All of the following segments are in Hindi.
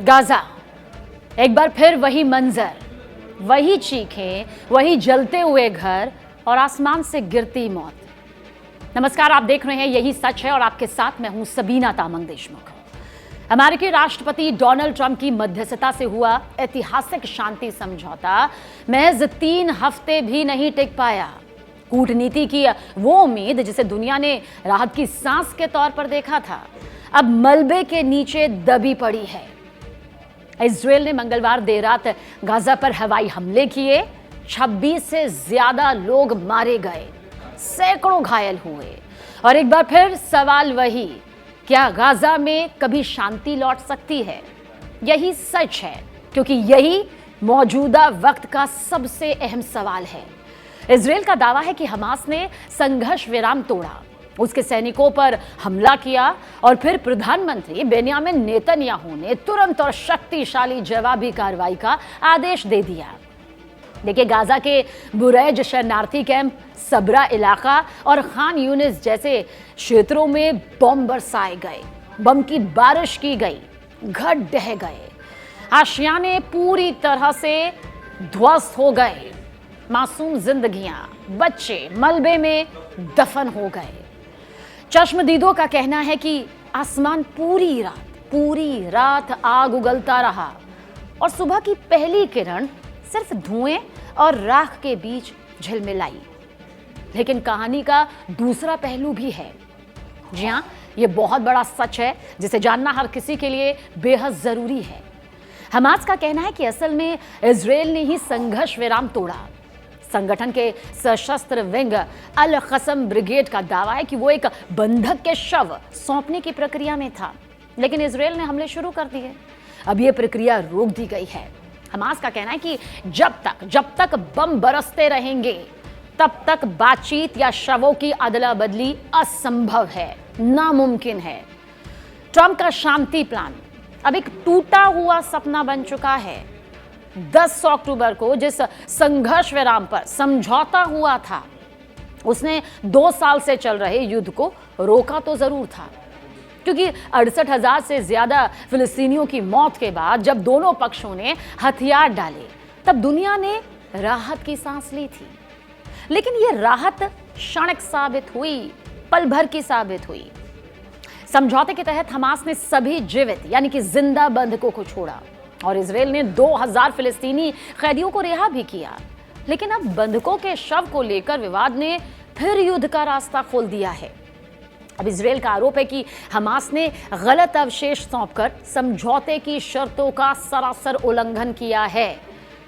गाजा, एक बार फिर वही मंजर, वही चीखें, वही जलते हुए घर और आसमान से गिरती मौत। नमस्कार, आप देख रहे हैं यही सच है और आपके साथ मैं हूं सबीना तामंग देशमुख। अमेरिकी राष्ट्रपति डोनाल्ड ट्रंप की मध्यस्थता से हुआ ऐतिहासिक शांति समझौता महज 3 हफ्ते भी नहीं टिक पाया। कूटनीति की वो उम्मीद जिसे दुनिया ने राहत की सांस के तौर पर देखा था, अब मलबे के नीचे दबी पड़ी है। इजरायल ने मंगलवार देर रात गाजा पर हवाई हमले किए, 26 से ज्यादा लोग मारे गए, सैकड़ों घायल हुए। और एक बार फिर सवाल वही, क्या गाजा में कभी शांति लौट सकती है? यही सच है, क्योंकि यही मौजूदा वक्त का सबसे अहम सवाल है। इजरायल का दावा है कि हमास ने संघर्ष विराम तोड़ा, उसके सैनिकों पर हमला किया और फिर प्रधानमंत्री बेन्यामिन नेतन्याहू ने तुरंत और शक्तिशाली जवाबी कार्रवाई का आदेश दे दिया। देखिए, गाजा के बुरैज शरणार्थी कैंप, सबरा इलाका और खान यूनिस जैसे क्षेत्रों में बम बरसाए गए, बम की बारिश की गई, घर ढह गए, आशियाने पूरी तरह से ध्वस्त हो गए, मासूम जिंदगियां, बच्चे मलबे में दफन हो गए। चश्मदीदों का कहना है कि आसमान पूरी रात आग उगलता रहा और सुबह की पहली किरण सिर्फ धुएं और राख के बीच झिलमिलाई। लेकिन कहानी का दूसरा पहलू भी है। जी हां, यह बहुत बड़ा सच है जिसे जानना हर किसी के लिए बेहद जरूरी है। हमास का कहना है कि असल में इजरायल ने ही संघर्ष विराम तोड़ा। संगठन के सशस्त्र विंग अल कसम ब्रिगेड का दावा है कि वो एक बंधक के शव सौंपने की प्रक्रिया में था, लेकिन इजरायल ने हमले शुरू कर दिए। अब ये प्रक्रिया रोक दी गई है। हमास का कहना है कि जब तक बम बरसते रहेंगे तब तक बातचीत या शवों की अदला बदली असंभव है, नामुमकिन है। ट्रंप का शांति प्लान अब एक टूटा हुआ सपना बन चुका है। 10 अक्टूबर को जिस संघर्ष विराम पर समझौता हुआ था, उसने 2 साल से चल रहे युद्ध को रोका तो जरूर था, क्योंकि 68,000 से ज्यादा फिलिस्तीनियों की मौत के बाद जब दोनों पक्षों ने हथियार डाले, तब दुनिया ने राहत की सांस ली थी। लेकिन यह राहत क्षणिक साबित हुई, पल भर की साबित हुई। समझौते के तहत हमास ने सभी जीवित यानी कि जिंदा बंधकों को छोड़ा और इजरायल ने 2000 फिलिस्तीनी कैदियों को रिहा भी किया। लेकिन अब बंधकों के शव को लेकर विवाद ने फिर युद्ध का रास्ता खोल दिया है। अब इजरायल का आरोप है कि हमास ने गलत अवशेष सौंपकर समझौते की शर्तों का सरासर उल्लंघन किया है।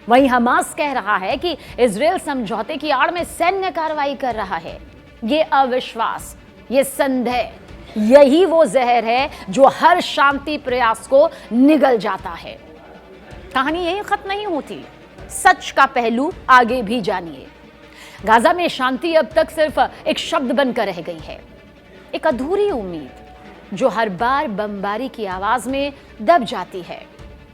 वहीं हमास कह रहा है कि इजरायल समझौते की आड़ में सैन्य कार्रवाई कर रहा है। ये अविश्वास, ये संदेह, यही वो जहर है जो हर शांति प्रयास को निगल जाता है। कहानी यही खत्म नहीं होती। सच का पहलू आगे भी जानिए। गाजा में शांति अब तक सिर्फ एक शब्द बनकर रह गई है, एक अधूरी उम्मीद जो हर बार बमबारी की आवाज में दब जाती है।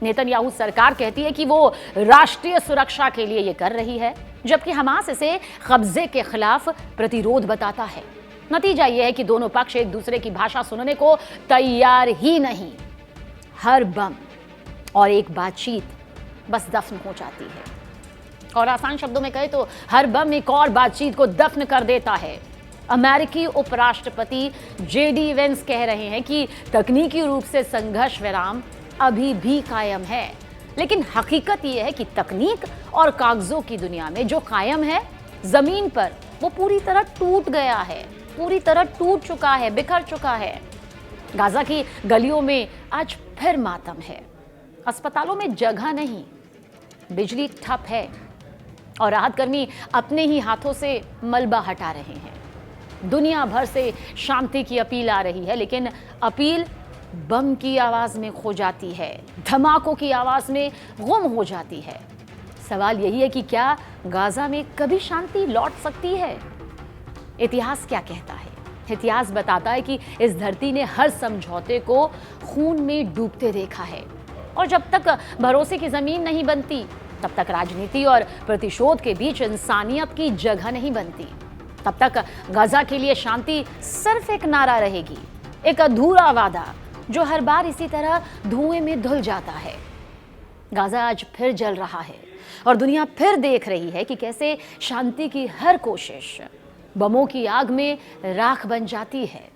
नेतन्याहू सरकार कहती है कि वो राष्ट्रीय सुरक्षा के लिए ये कर रही है, जबकि हमास इसे कब्जे के खिलाफ प्रतिरोध बताता है। नतीजा यह है कि दोनों पक्ष एक दूसरे की भाषा सुनने को तैयार ही नहीं। हर बम और एक बातचीत बस दफन हो जाती है, और आसान शब्दों में कहे तो हर बम एक और बातचीत को दफन कर देता है। अमेरिकी उपराष्ट्रपति जेडी वेंस कह रहे हैं कि तकनीकी रूप से संघर्ष विराम अभी भी कायम है, लेकिन हकीकत यह है कि तकनीक और कागजों की दुनिया में जो कायम है, जमीन पर वो पूरी तरह टूट गया है, पूरी तरह टूट चुका है, बिखर चुका है। गाजा की गलियों में आज फिर मातम है। अस्पतालों में जगह नहीं, बिजली ठप है और राहत कर्मी अपने ही हाथों से मलबा हटा रहे हैं। दुनिया भर से शांति की अपील आ रही है, लेकिन अपील बम की आवाज में खो जाती है, धमाकों की आवाज में गुम हो जाती है। सवाल यही है कि क्या गाजा में कभी शांति लौट सकती है? इतिहास क्या कहता है? इतिहास बताता है कि इस धरती ने हर समझौते को खून में डूबते देखा है, और जब तक भरोसे की जमीन नहीं बनती, तब तक राजनीति और प्रतिशोध के बीच इंसानियत की जगह नहीं बनती। तब तक गाजा के लिए शांति सिर्फ एक नारा रहेगी, एक अधूरा वादा, जो हर बार इसी तरह धुएं में धुल जाता है। गाजा आज फिर जल रहा है और दुनिया फिर देख रही है कि कैसे शांति की हर कोशिश बमों की आग में राख बन जाती है।